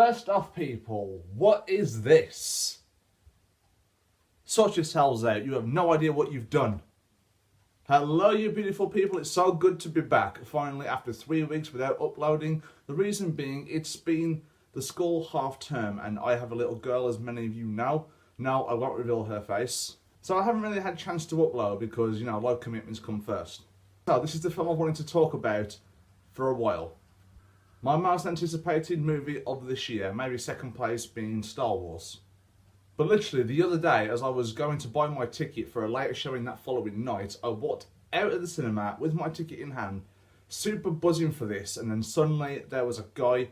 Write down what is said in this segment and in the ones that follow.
First off, people, what is this? Sort yourselves out, you have no idea what you've done. Hello, you beautiful people, it's so good to be back, finally, after 3 weeks without uploading. The reason being, it's been the school half term, and I have a little girl, as many of you know. No, I won't reveal her face. So I haven't really had a chance to upload because, you know, life commitments come first. So this is the film I've wanted to talk about for a while. My most anticipated movie of this year, maybe second place being Star Wars. But literally the other day, as I was going to buy my ticket for a later showing that following night, I walked out of the cinema with my ticket in hand, super buzzing for this, and then suddenly there was a guy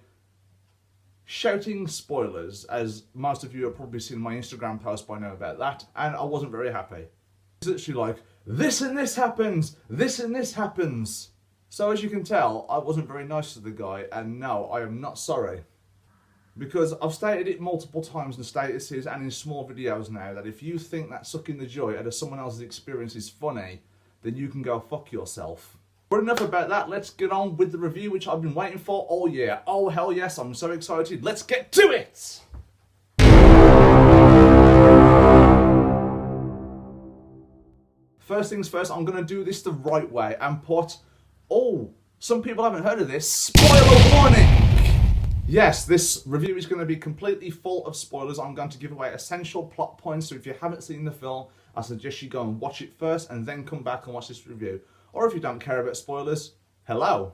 shouting spoilers, as most of you have probably seen my Instagram post by now about that, and I wasn't very happy. It's literally like, this and this happens, this and this happens. So as you can tell, I wasn't very nice to the guy, and no, I am not sorry. Because I've stated it multiple times in statuses and in small videos now, that if you think that sucking the joy out of someone else's experience is funny, then you can go fuck yourself. But enough about that, let's get on with the review which I've been waiting for all year. Oh hell yes, I'm so excited, let's get to it! First things first, I'm going to do this the right way and put, oh, some people haven't heard of this, spoiler warning! Yes, this review is going to be completely full of spoilers. I'm going to give away essential plot points, so if you haven't seen the film, I suggest you go and watch it first and then come back and watch this review. Or if you don't care about spoilers, hello.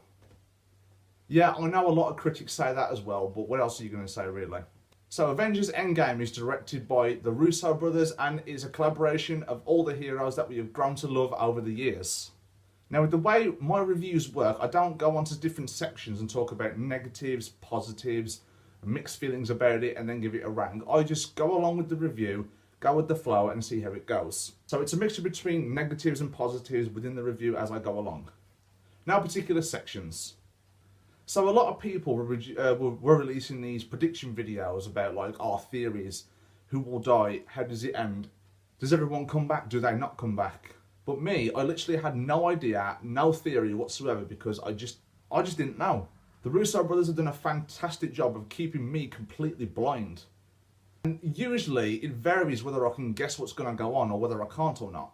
Yeah, I know a lot of critics say that as well, but what else are you going to say really? So Avengers Endgame is directed by the Russo brothers and is a collaboration of all the heroes that we have grown to love over the years. Now, with the way my reviews work, I don't go onto different sections and talk about negatives, positives, mixed feelings about it, and then give it a rank. I just go along with the review, go with the flow, and see how it goes. So it's a mixture between negatives and positives within the review as I go along. Now, particular sections. So a lot of people were releasing these prediction videos about, like, our theories. Who will die? How does it end? Does everyone come back? Do they not come back? But me, I literally had no idea, no theory whatsoever, because I just didn't know. The Russo brothers have done a fantastic job of keeping me completely blind. And usually it varies whether I can guess what's going to go on or whether I can't or not.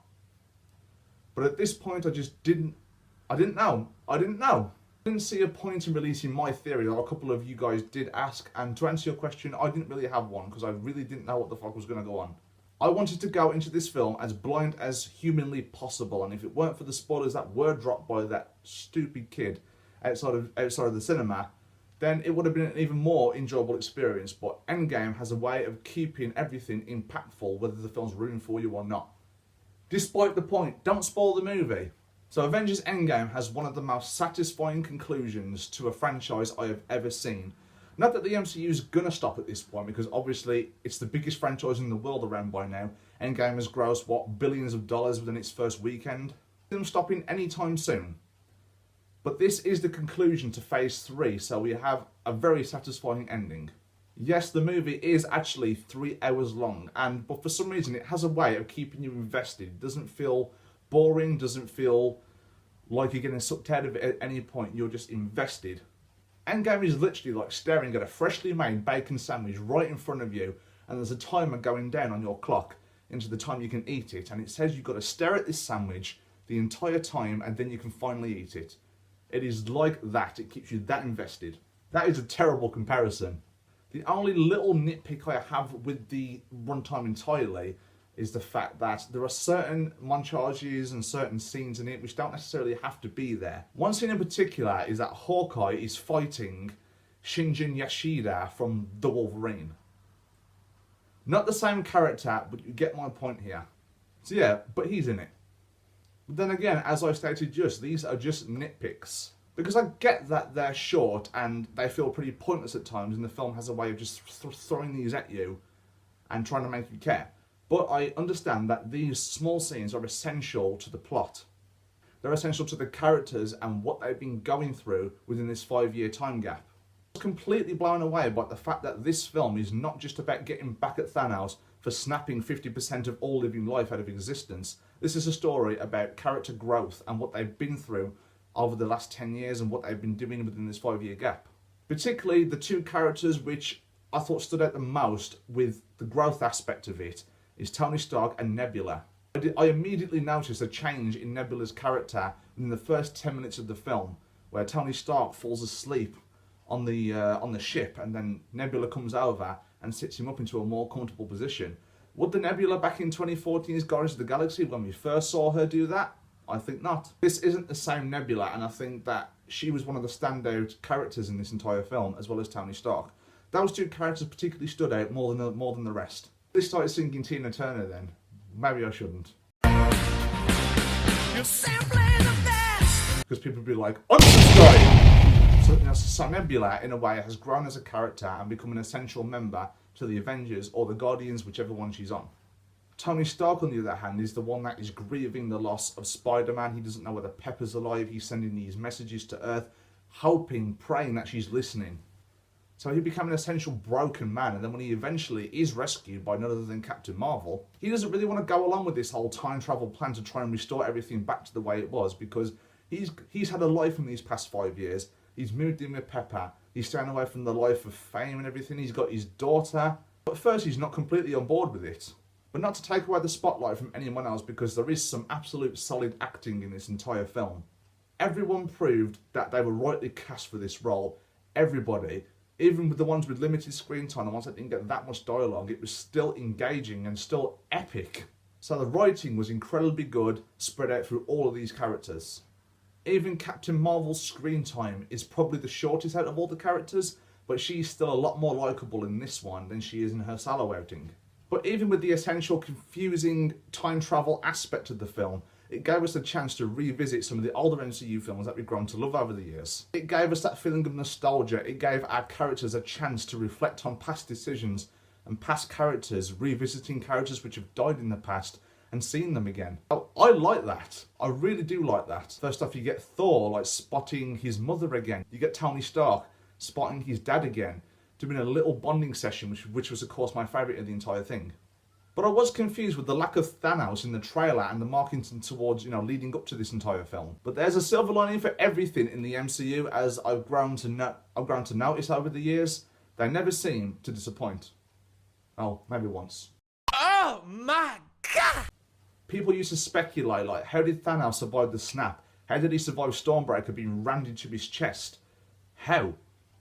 But at this point I didn't know. I didn't see a point in releasing my theory, though a couple of you guys did ask, and to answer your question, I didn't really have one because I really didn't know what the fuck was going to go on. I wanted to go into this film as blind as humanly possible, and if it weren't for the spoilers that were dropped by that stupid kid outside of the cinema, then it would have been an even more enjoyable experience. But Endgame has a way of keeping everything impactful, whether the film's ruined for you or not. Despite the point, don't spoil the movie. So Avengers Endgame has one of the most satisfying conclusions to a franchise I have ever seen. Not that the MCU is going to stop at this point, because obviously it's the biggest franchise in the world around by now. Endgame has grossed, what, billions of dollars within its first weekend? Them stopping anytime soon. But this is the conclusion to Phase 3, so we have a very satisfying ending. Yes, the movie is actually 3 hours long, but for some reason it has a way of keeping you invested. It doesn't feel boring, doesn't feel like you're getting sucked out of it at any point. You're just invested. Endgame is literally like staring at a freshly made bacon sandwich right in front of you, and there's a timer going down on your clock into the time you can eat it, and it says you've got to stare at this sandwich the entire time and then you can finally eat it. It is like that, it keeps you that invested. That is a terrible comparison. The only little nitpick I have with the runtime entirely is the fact that there are certain montages and certain scenes in it which don't necessarily have to be there. One scene in particular is that Hawkeye is fighting Shinjin Yashida from The Wolverine. Not the same character, but you get my point here. So yeah, but he's in it. But then again, as I stated these are just nitpicks. Because I get that they're short and they feel pretty pointless at times, and the film has a way of just throwing these at you and trying to make you care. But I understand that these small scenes are essential to the plot. They're essential to the characters and what they've been going through within this 5-year time gap. I was completely blown away by the fact that this film is not just about getting back at Thanos for snapping 50% of all living life out of existence. This is a story about character growth and what they've been through over the last 10 years and what they've been doing within this 5-year gap. Particularly the two characters which I thought stood out the most with the growth aspect of it is Tony Stark and Nebula. I immediately noticed a change in Nebula's character in the first 10 minutes of the film, where Tony Stark falls asleep on the ship, and then Nebula comes over and sits him up into a more comfortable position. Would the Nebula back in 2014's Guardians of the Galaxy, when we first saw her do that? I think not. This isn't the same Nebula, and I think that she was one of the standout characters in this entire film, as well as Tony Stark. Those two characters particularly stood out more than the rest. This started singing Tina Turner then. Maybe I shouldn't. You're simply the best! Because people would be like, unsubscribe! So, so Nebula, in a way, has grown as a character and become an essential member to the Avengers or the Guardians, whichever one she's on. Tony Stark, on the other hand, is the one that is grieving the loss of Spider-Man. He doesn't know whether Pepper's alive. He's sending these messages to Earth, hoping, praying that she's listening. So he became an essential broken man, and then when he eventually is rescued by none other than Captain Marvel, he doesn't really want to go along with this whole time travel plan to try and restore everything back to the way it was, because he's had a life in these past 5 years. He's moved in with Pepper. He's staying away from the life of fame and everything. He's got his daughter. But first, he's not completely on board with it. But not to take away the spotlight from anyone else, because there is some absolute solid acting in this entire film. Everyone proved that they were rightly cast for this role. Everybody. Even with the ones with limited screen time, the ones that didn't get that much dialogue, it was still engaging and still epic. So the writing was incredibly good, spread out through all of these characters. Even Captain Marvel's screen time is probably the shortest out of all the characters, but she's still a lot more likeable in this one than she is in her solo outing. But even with the essential confusing time travel aspect of the film, it gave us a chance to revisit some of the older MCU films that we've grown to love over the years. It gave us that feeling of nostalgia. It gave our characters a chance to reflect on past decisions and past characters, revisiting characters which have died in the past and seeing them again. Oh, I like that. I really do like that. First off, you get Thor like spotting his mother again. You get Tony Stark spotting his dad again, doing a little bonding session, which was of course my favourite of the entire thing. But I was confused with the lack of Thanos in the trailer and the marketing towards, leading up to this entire film. But there's a silver lining for everything in the MCU, as I've grown to notice over the years. They never seem to disappoint. Oh, maybe once. Oh my God! People used to speculate, like, how did Thanos survive the snap? How did he survive Stormbreaker being rammed into his chest? How?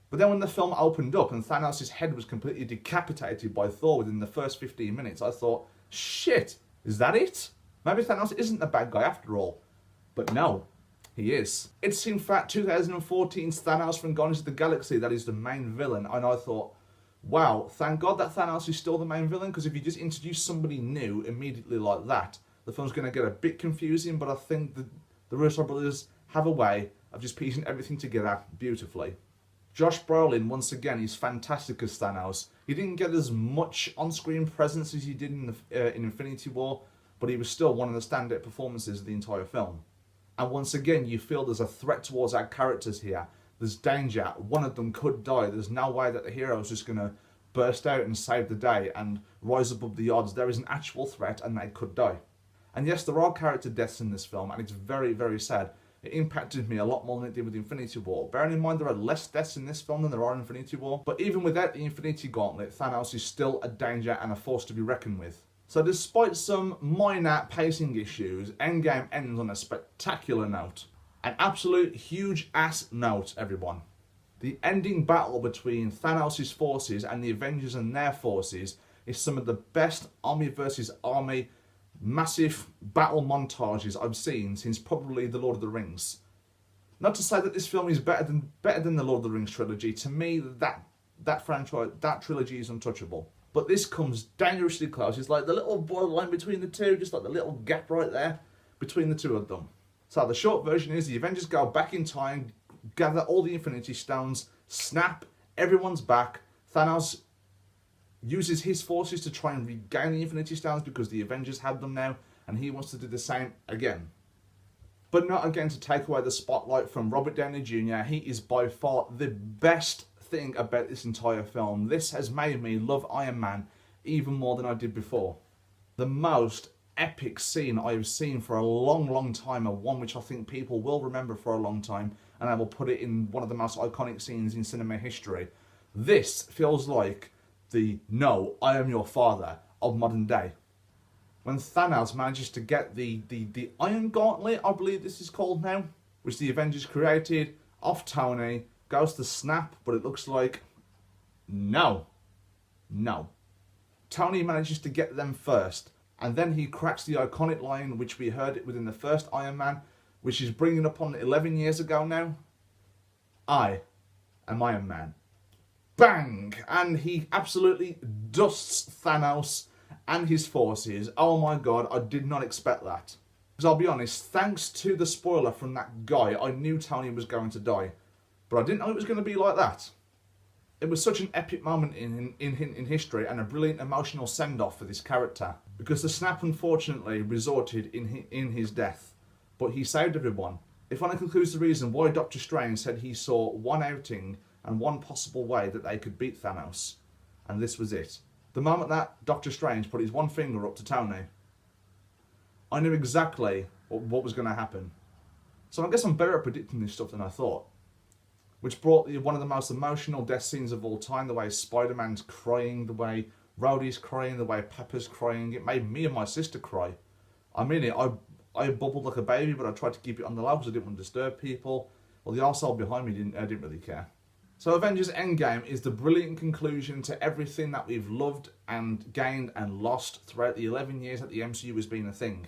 But then when the film opened up and Thanos' head was completely decapitated by Thor within the first 15 minutes, I thought, shit, is that it? Maybe Thanos isn't the bad guy after all. But no, he is. It's in fact 2014's Thanos from Guardians of the Galaxy that is the main villain, and I thought, wow, thank God that Thanos is still the main villain, because if you just introduce somebody new immediately like that, the film's going to get a bit confusing, but I think the Russo brothers have a way of just piecing everything together beautifully. Josh Brolin, once again, is fantastic as Thanos. He didn't get as much on-screen presence as he did in Infinity War, but he was still one of the standout performances of the entire film. And once again, you feel there's a threat towards our characters here. There's danger. One of them could die. There's no way that the hero is just going to burst out and save the day and rise above the odds. There is an actual threat and they could die. And yes, there are character deaths in this film, and it's very, very sad. It impacted me a lot more than it did with Infinity War. Bearing in mind there are less deaths in this film than there are in Infinity War. But even without the Infinity Gauntlet, Thanos is still a danger and a force to be reckoned with. So despite some minor pacing issues, Endgame ends on a spectacular note. An absolute huge ass note, everyone. The ending battle between Thanos' forces and the Avengers and their forces is some of the best army versus army massive battle montages I've seen since probably The Lord of the Rings. Not to say that this film is better than the Lord of the Rings trilogy. To me, that franchise, that trilogy is untouchable. But this comes dangerously close. It's like the little borderline between the two, just like the little gap right there between the two of them. So the short version is the Avengers go back in time, gather all the Infinity Stones, snap, everyone's back. Thanos uses his forces to try and regain the Infinity Stones because the Avengers have them now, and he wants to do the same again. But not again to take away the spotlight from Robert Downey Jr. He is by far the best thing about this entire film. This has made me love Iron Man even more than I did before. The most epic scene I have seen for a long, long time, and one which I think people will remember for a long time, and I will put it in one of the most iconic scenes in cinema history. This feels like the "No, I am your father" of modern day. When Thanos manages to get the Iron Gauntlet, I believe this is called now, which the Avengers created, off Tony, goes to snap, but it looks like no. Tony manages to get them first, and then he cracks the iconic line which we heard it within the first Iron Man, which is bringing upon 11 years ago now. I am Iron Man. Bang! And he absolutely dusts Thanos and his forces. Oh my god, I did not expect that. Because I'll be honest, thanks to the spoiler from that guy, I knew Tony was going to die. But I didn't know it was going to be like that. It was such an epic moment in history and a brilliant emotional send-off for this character. Because the snap unfortunately resulted in his death. But he saved everyone. It finally concludes the reason why Doctor Strange said he saw one outing and one possible way that they could beat Thanos. And this was it. The moment that Doctor Strange put his one finger up to Tony, I knew exactly what was going to happen. So I guess I'm better at predicting this stuff than I thought. Which brought one of the most emotional death scenes of all time, the way Spider-Man's crying, the way Rhodey's crying, the way Pepper's crying. It made me and my sister cry. I mean it, I bubbled like a baby, but I tried to keep it on the low because I didn't want to disturb people. Well, the arsehole behind me didn't really care. So Avengers Endgame is the brilliant conclusion to everything that we've loved and gained and lost throughout the 11 years that the MCU has been a thing.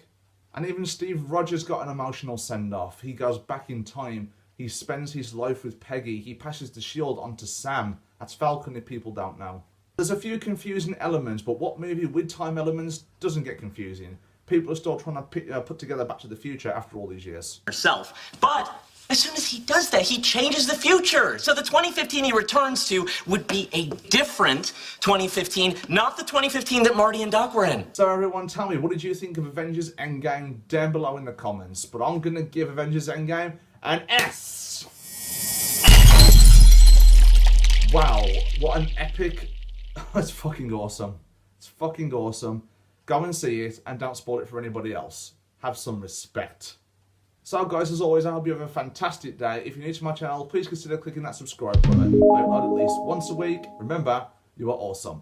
And even Steve Rogers got an emotional send-off. He goes back in time. He spends his life with Peggy. He passes the shield on to Sam. That's Falcon if people don't know. There's a few confusing elements, but what movie with time elements doesn't get confusing? People are still trying to put together Back to the Future after all these years. Herself. But as soon as he does that, he changes the future. So the 2015 he returns to would be a different 2015, not the 2015 that Marty and Doc were in. So everyone, tell me, what did you think of Avengers Endgame down below in the comments? But I'm going to give Avengers Endgame an S. Wow, what an epic... It's fucking awesome. It's fucking awesome. Go and see it, and don't spoil it for anybody else. Have some respect. So guys, as always, I hope you have a fantastic day. If you're new to my channel, please consider clicking that subscribe button. I upload at least once a week. Remember, you are awesome.